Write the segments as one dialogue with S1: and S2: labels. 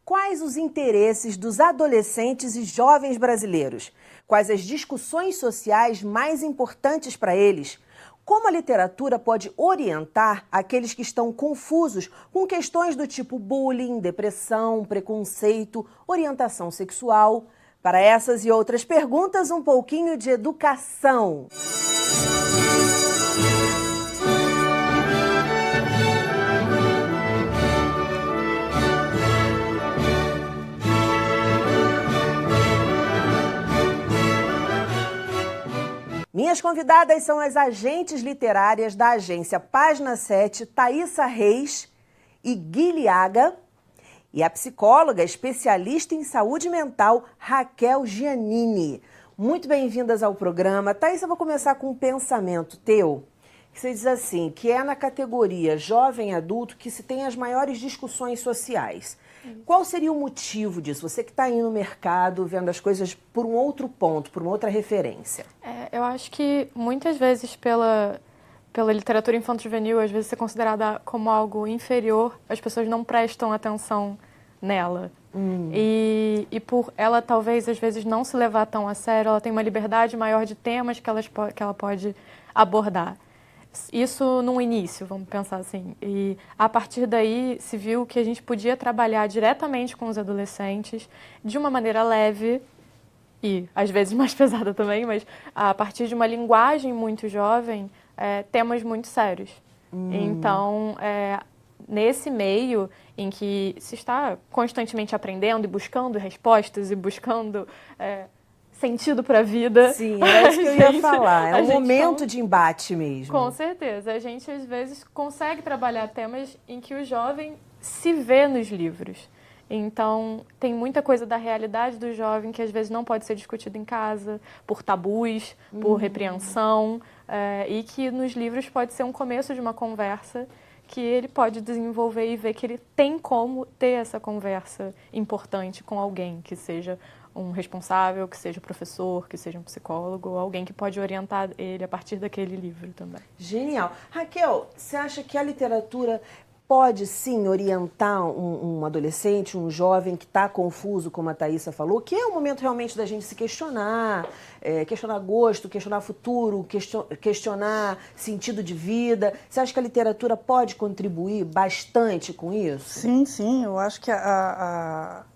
S1: Quais os interesses dos adolescentes e jovens brasileiros? Quais as discussões sociais mais importantes para eles? Como a literatura pode orientar aqueles que estão confusos com questões do tipo bullying, depressão, preconceito, orientação sexual? Para essas e outras perguntas, um pouquinho de educação. Minhas convidadas são as agentes literárias da agência Página 7, Thaísa Reis e Guilhaga, e a psicóloga especialista em saúde mental, Raquel Giannini. Muito bem-vindas ao programa. Thaísa, eu vou começar com um pensamento teu, que você diz assim, que é na categoria jovem adulto que se tem as maiores discussões sociais. Qual seria o motivo disso? Você que está aí no mercado, vendo as coisas por um outro ponto, por uma outra referência.
S2: Eu acho que muitas vezes pela literatura infanto-juvenil, às vezes ser considerada como algo inferior, as pessoas não prestam atenção nela. E por ela talvez às vezes não se levar tão a sério, ela tem uma liberdade maior de temas que ela pode abordar. Isso no início, vamos pensar assim. E a partir daí se viu que a gente podia trabalhar diretamente com os adolescentes de uma maneira leve e às vezes mais pesada também, mas a partir de uma linguagem muito jovem, temas muito sérios. Então, nesse meio em que se está constantemente aprendendo e buscando respostas e buscando sentido para a vida.
S1: Sim, era isso que eu ia falar. É um momento de embate mesmo.
S2: Com certeza. A gente, às vezes, consegue trabalhar temas em que o jovem se vê nos livros. Então, tem muita coisa da realidade do jovem que, às vezes, não pode ser discutido em casa, por tabus, por repreensão, e que nos livros pode ser um começo de uma conversa que ele pode desenvolver e ver que ele tem como ter essa conversa importante com alguém, que seja um responsável, que seja professor, que seja um psicólogo, alguém que pode orientar ele a partir daquele livro também.
S1: Genial. Raquel, você acha que a literatura pode sim orientar um adolescente, um jovem que está confuso, como a Thaísa falou, que é o momento realmente da gente se questionar, questionar gosto, questionar futuro, questionar sentido de vida. Você acha que a literatura pode contribuir bastante com isso?
S3: Sim. Eu acho que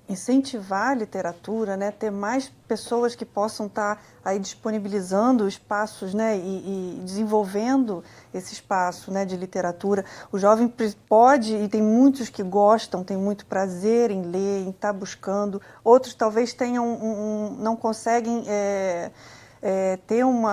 S3: incentivar a literatura, né, ter mais pessoas que possam estar aí disponibilizando espaços, né, e desenvolvendo esse espaço, né, de literatura. O jovem pode, e tem muitos que gostam, tem muito prazer em ler, em estar buscando. Outros talvez tenham não conseguem ter um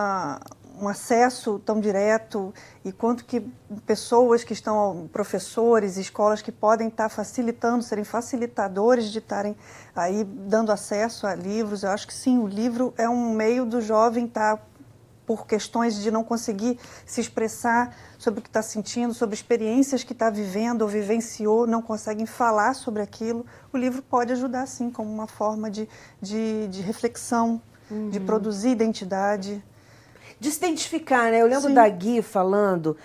S3: acesso tão direto, e quanto que pessoas que estão, professores, escolas que podem estar facilitando, serem facilitadores de estarem aí dando acesso a livros. Eu acho que sim, o livro é um meio do jovem estar, por questões de não conseguir se expressar sobre o que está sentindo, sobre experiências que está vivendo ou vivenciou, não conseguem falar sobre aquilo. O livro pode ajudar sim, como uma forma de reflexão, de produzir identidade.
S1: De se identificar, né? Eu lembro da Gui falando,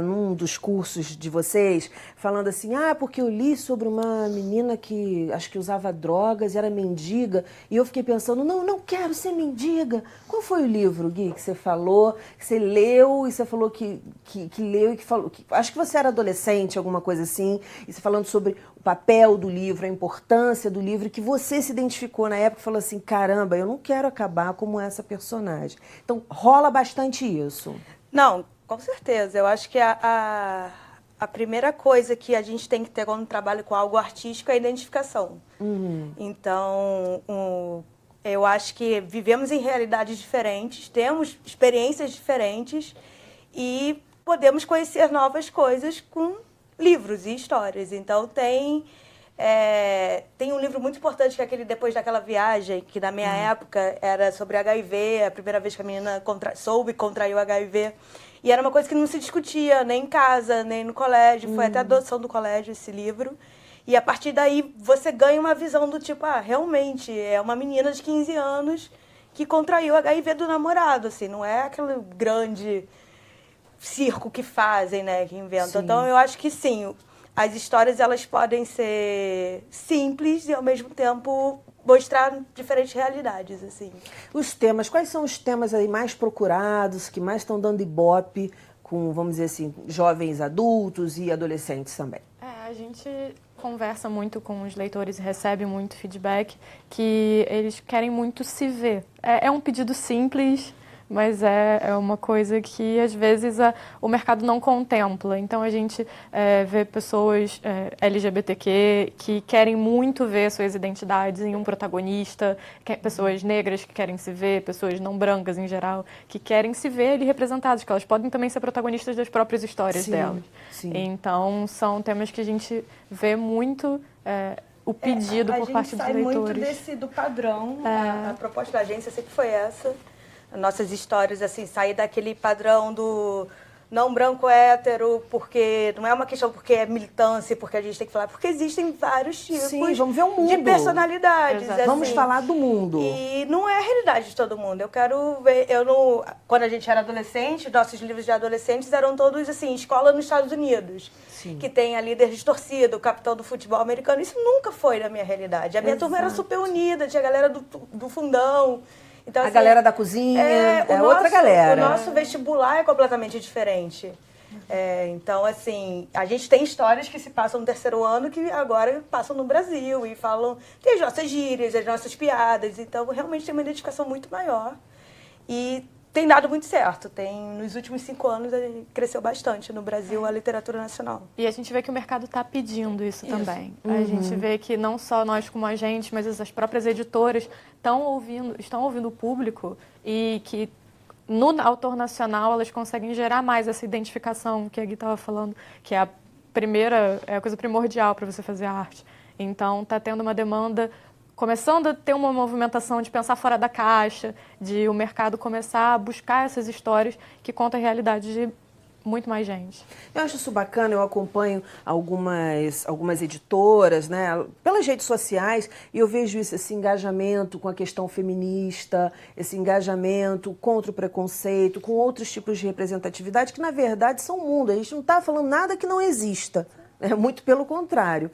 S1: num dos cursos de vocês, falando assim, porque eu li sobre uma menina que acho que usava drogas e era mendiga, e eu fiquei pensando, não quero ser mendiga. Qual foi o livro, Gui, que você falou, que você leu, e você falou que leu e que falou, acho que você era adolescente, alguma coisa assim, e você falando sobre o papel do livro, a importância do livro, que você se identificou na época e falou assim, caramba, eu não quero acabar como essa personagem. Então, rola bastante isso.
S4: Não, com certeza. Eu acho que a primeira coisa que a gente tem que ter quando trabalha com algo artístico é a identificação. Então, eu acho que vivemos em realidades diferentes, temos experiências diferentes e podemos conhecer novas coisas com livros e histórias. Então, tem um livro muito importante, que é aquele Depois daquela Viagem, que na minha época era sobre HIV, a primeira vez que a menina soube que contraiu HIV. E era uma coisa que não se discutia nem em casa, nem no colégio. Foi até a adoção do colégio esse livro. E a partir daí você ganha uma visão do tipo, realmente, é uma menina de 15 anos que contraiu HIV do namorado, assim, não é aquele grande circo que fazem, né, que inventam. Sim. Então eu acho que sim, as histórias elas podem ser simples e ao mesmo tempo mostrar diferentes realidades, assim.
S1: Os temas, quais são os temas aí mais procurados, que mais estão dando ibope com, vamos dizer assim, jovens adultos e adolescentes também?
S2: A gente conversa muito com os leitores e recebe muito feedback que eles querem muito se ver. É um pedido simples, mas é uma coisa que, às vezes, o mercado não contempla. Então, a gente vê pessoas LGBTQ que querem muito ver suas identidades em um protagonista, pessoas negras que querem se ver, pessoas não brancas, em geral, que querem se ver ali representadas, que elas podem também ser protagonistas das próprias histórias delas.
S1: Sim.
S2: Então, são temas que a gente vê muito o pedido por parte dos leitores.
S4: A gente sai muito do padrão. A proposta da agência sempre foi essa. Nossas histórias, assim, sair daquele padrão do não branco hétero, porque não é uma questão porque é militância, porque a gente tem que falar, porque existem vários tipos
S1: vamos ver o mundo.
S4: de personalidades. Assim,
S1: vamos falar do mundo.
S4: E não é a realidade de todo mundo. Eu quero ver, quando a gente era adolescente, nossos livros de adolescentes eram todos, assim, escola nos Estados Unidos.
S1: Sim.
S4: Que tem a líder distorcida, o capitão do futebol americano. Isso nunca foi na minha realidade. A minha turma era super unida, tinha a galera do fundão. Então,
S1: a
S4: assim,
S1: galera da cozinha, outra galera.
S4: O nosso vestibular é completamente diferente. Então, assim, a gente tem histórias que se passam no terceiro ano que agora passam no Brasil e falam, tem as nossas gírias, as nossas piadas. Então, realmente tem uma identificação muito maior. E tem dado muito certo. Nos últimos 5 anos, a gente cresceu bastante no Brasil a literatura nacional.
S2: E a gente vê que o mercado está pedindo isso também. A gente vê que não só nós como agentes, mas as próprias editoras estão ouvindo o público e que no autor nacional elas conseguem gerar mais essa identificação que a Gui estava falando, que é a coisa primordial para você fazer arte. Então, está tendo uma demanda, começando a ter uma movimentação de pensar fora da caixa, de o mercado começar a buscar essas histórias que contam a realidade de muito mais gente.
S1: Eu acho isso bacana, eu acompanho algumas editoras, né, pelas redes sociais, e eu vejo esse engajamento com a questão feminista, esse engajamento contra o preconceito, com outros tipos de representatividade, que na verdade são o mundo. A gente não está falando nada que não exista, muito pelo contrário.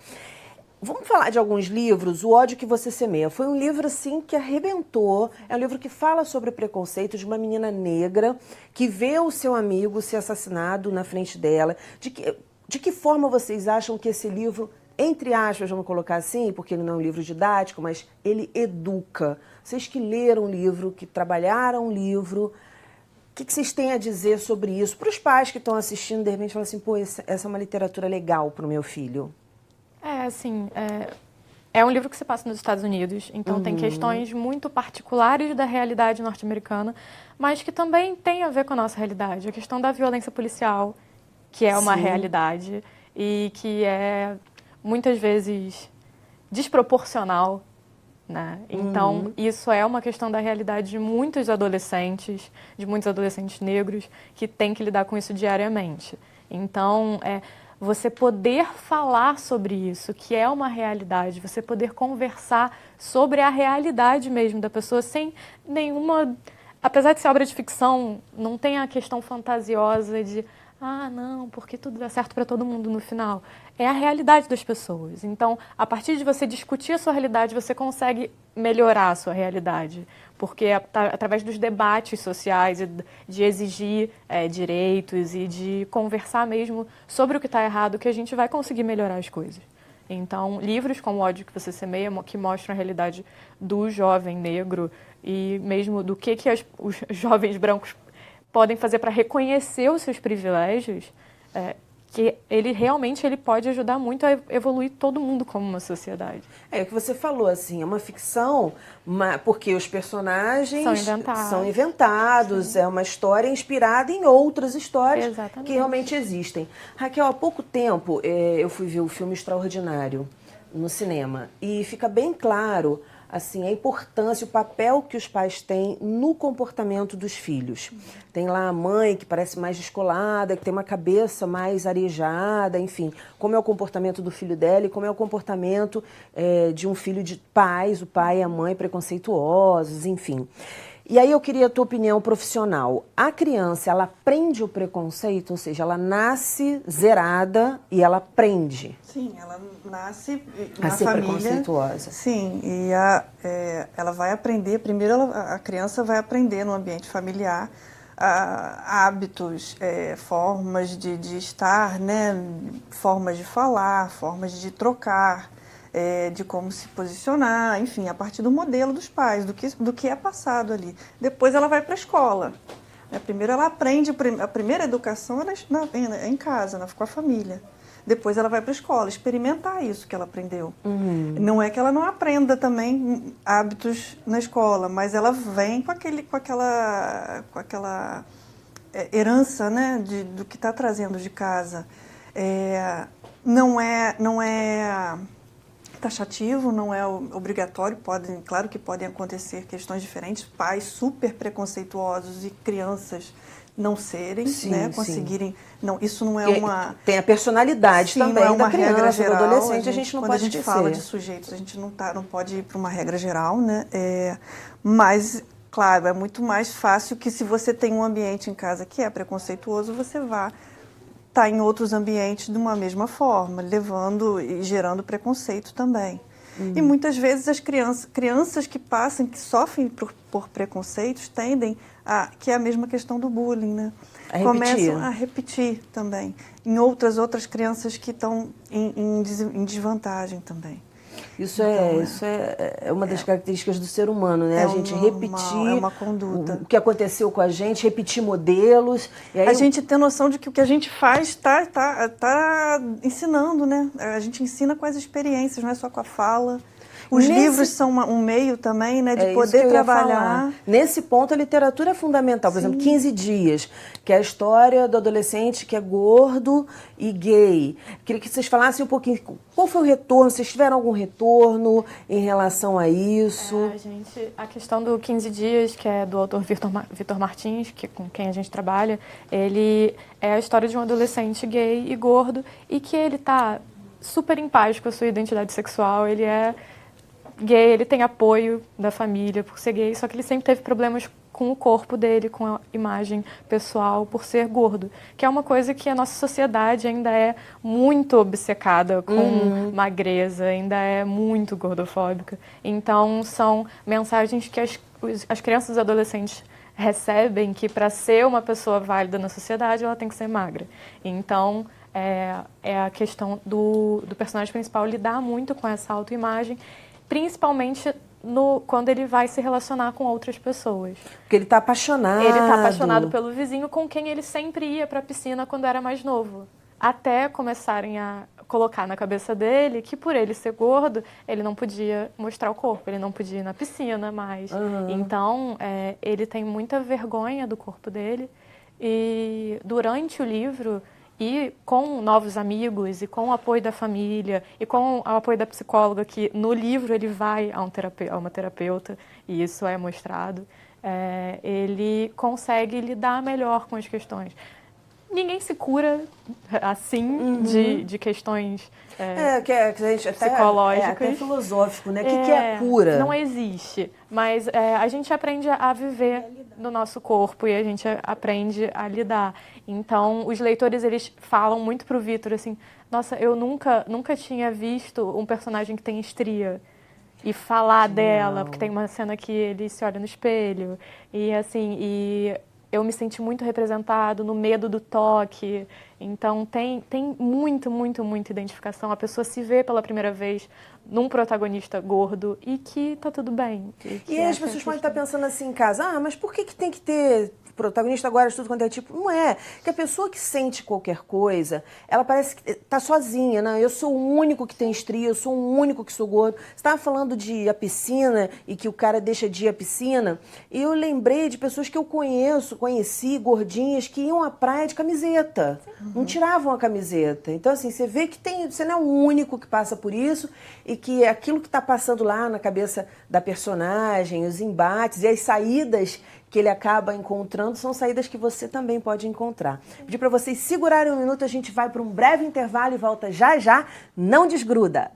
S1: Vamos falar de alguns livros. O Ódio que Você Semeia foi um livro assim que arrebentou. É um livro que fala sobre preconceito de uma menina negra que vê o seu amigo ser assassinado na frente dela. De que forma vocês acham que esse livro, entre aspas, vamos colocar assim, porque ele não é um livro didático, mas ele educa? Vocês que leram o livro, que trabalharam o livro, o que vocês têm a dizer sobre isso? Para os pais que estão assistindo, de repente, falam assim, pô, essa é uma literatura legal para o meu filho.
S2: É um livro que se passa nos Estados Unidos, então tem questões muito particulares da realidade norte-americana, mas que também tem a ver com a nossa realidade. A questão da violência policial, que é uma realidade e que é, muitas vezes, desproporcional, né? Então, isso é uma questão da realidade de muitos adolescentes negros, que têm que lidar com isso diariamente. Então, você poder falar sobre isso, que é uma realidade, você poder conversar sobre a realidade mesmo da pessoa sem nenhuma... Apesar de ser obra de ficção, não tem a questão fantasiosa de não, porque tudo dá certo para todo mundo no final. É a realidade das pessoas. Então, a partir de você discutir a sua realidade, você consegue melhorar a sua realidade. Porque através dos debates sociais, de exigir direitos e de conversar mesmo sobre o que está errado, que a gente vai conseguir melhorar as coisas. Então, livros como O Ódio que Você Semeia, que mostram a realidade do jovem negro e mesmo do que os jovens brancos podem fazer para reconhecer os seus privilégios, que ele pode ajudar muito a evoluir todo mundo como uma sociedade.
S1: É o que você falou, assim, é uma ficção, porque os personagens são inventados, é uma história inspirada em outras histórias que realmente existem. Raquel, há pouco tempo eu fui ver o filme Extraordinário no cinema e fica bem claro assim, a importância, o papel que os pais têm no comportamento dos filhos. Tem lá a mãe que parece mais descolada, que tem uma cabeça mais arejada, enfim, como é o comportamento do filho dela e como é o comportamento de um filho de pais, o pai e a mãe preconceituosos, enfim. E aí eu queria a tua opinião profissional. A criança, ela aprende o preconceito? Ou seja, ela nasce zerada e ela aprende
S3: Sim, ela nasce
S1: a
S3: na
S1: ser
S3: família.
S1: preconceituosa.
S3: Sim, e ela vai aprender, primeiro a criança vai aprender no ambiente familiar hábitos, formas de estar, né, formas de falar, formas de trocar, de como se posicionar, enfim, a partir do modelo dos pais, do que é passado ali. Depois ela vai para a escola. Primeiro ela aprende, a primeira educação é em casa, com a família. Depois ela vai para a escola, experimentar isso que ela aprendeu. Não é que ela não aprenda também hábitos na escola, mas ela vem com aquela herança, né, do que está trazendo de casa. Não é taxativo, não é obrigatório, claro que podem acontecer questões diferentes, pais super preconceituosos e crianças não serem,
S1: Sim,
S3: né,
S1: sim.
S3: conseguirem. Não, isso não é
S1: Porque
S3: uma.
S1: tem a personalidade
S3: Sim,
S1: também
S3: não é uma
S1: da criança,
S3: regra
S1: do
S3: geral,
S1: adolescente, a gente não
S3: quando
S1: pode
S3: a gente
S1: esquecer.
S3: fala de sujeitos, a gente não pode ir para uma regra geral, né? Mas, claro, é muito mais fácil que se você tem um ambiente em casa que é preconceituoso, você vá estar em outros ambientes de uma mesma forma, levando e gerando preconceito também. E muitas vezes as crianças que passam, que sofrem por preconceitos, tendem que é a mesma questão do bullying, né?
S1: A repetir.
S3: Começam a repetir também, em outras crianças que estão em desvantagem também.
S1: Isso é uma das características do ser humano, né?
S3: É
S1: a gente
S3: normal,
S1: repetir
S3: é uma conduta.
S1: o que aconteceu com a gente, repetir modelos. E aí
S3: A gente tem noção de que o que a gente faz está ensinando, né? A gente ensina com as experiências, não é só com a fala. Os livros são um meio também, né, de
S1: isso
S3: poder
S1: que eu ia
S3: trabalhar.
S1: falar. Nesse ponto, a literatura é fundamental. Por exemplo, 15 Dias, que é a história do adolescente que é gordo e gay. Queria que vocês falassem um pouquinho, qual foi o retorno? Vocês tiveram algum retorno em relação a isso?
S2: A questão do 15 Dias, que é do autor Vitor Martins, com quem a gente trabalha, ele é a história de um adolescente gay e gordo e que ele está super em paz com a sua identidade sexual, ele é gay, ele tem apoio da família por ser gay, só que ele sempre teve problemas com o corpo dele, com a imagem pessoal, por ser gordo, que é uma coisa que a nossa sociedade ainda é muito obcecada com magreza, ainda é muito gordofóbica. Então, são mensagens que as crianças e os adolescentes recebem que para ser uma pessoa válida na sociedade, ela tem que ser magra. Então, é a questão do personagem principal lidar muito com essa autoimagem, principalmente quando ele vai se relacionar com outras pessoas.
S1: Porque ele está apaixonado.
S2: Ele está apaixonado pelo vizinho com quem ele sempre ia para a piscina quando era mais novo. Até começarem a colocar na cabeça dele que por ele ser gordo, ele não podia mostrar o corpo, ele não podia ir na piscina mais. Então, ele tem muita vergonha do corpo dele. E durante o livro, e com novos amigos, e com o apoio da família, e com o apoio da psicóloga, que no livro ele vai a uma terapeuta, e isso é mostrado, ele consegue lidar melhor com as questões. Ninguém se cura assim de questões
S1: que a gente
S2: psicológicas.
S1: até filosófico, né? O que é cura?
S2: Não existe, mas a gente aprende a viver no nosso corpo e a gente aprende a lidar. Então, os leitores, eles falam muito pro Vitor, assim, nossa, eu nunca tinha visto um personagem que tem estria. E falar dela, porque tem uma cena que ele se olha no espelho. E, assim, eu me senti muito representado no medo do toque. Então, tem muita identificação. A pessoa se vê pela primeira vez num protagonista gordo e que tá tudo bem.
S1: E as pessoas podem estar pensando assim em casa, mas por que tem que ter protagonista agora de tudo quanto é tipo? Não é. Que a pessoa que sente qualquer coisa, ela parece que tá sozinha, né? Eu sou o único que tem estria, eu sou o único que sou gordo. Você estava falando de ir à piscina e que o cara deixa de ir à piscina. E eu lembrei de pessoas que eu conheci, gordinhas, que iam à praia de camiseta. Não tiravam a camiseta. Então, assim, você vê que você não é o único que passa por isso e que aquilo que está passando lá na cabeça da personagem, os embates e as saídas que ele acaba encontrando são saídas que você também pode encontrar. Pedir para vocês segurarem um minuto, a gente vai para um breve intervalo e volta já já. Não desgruda!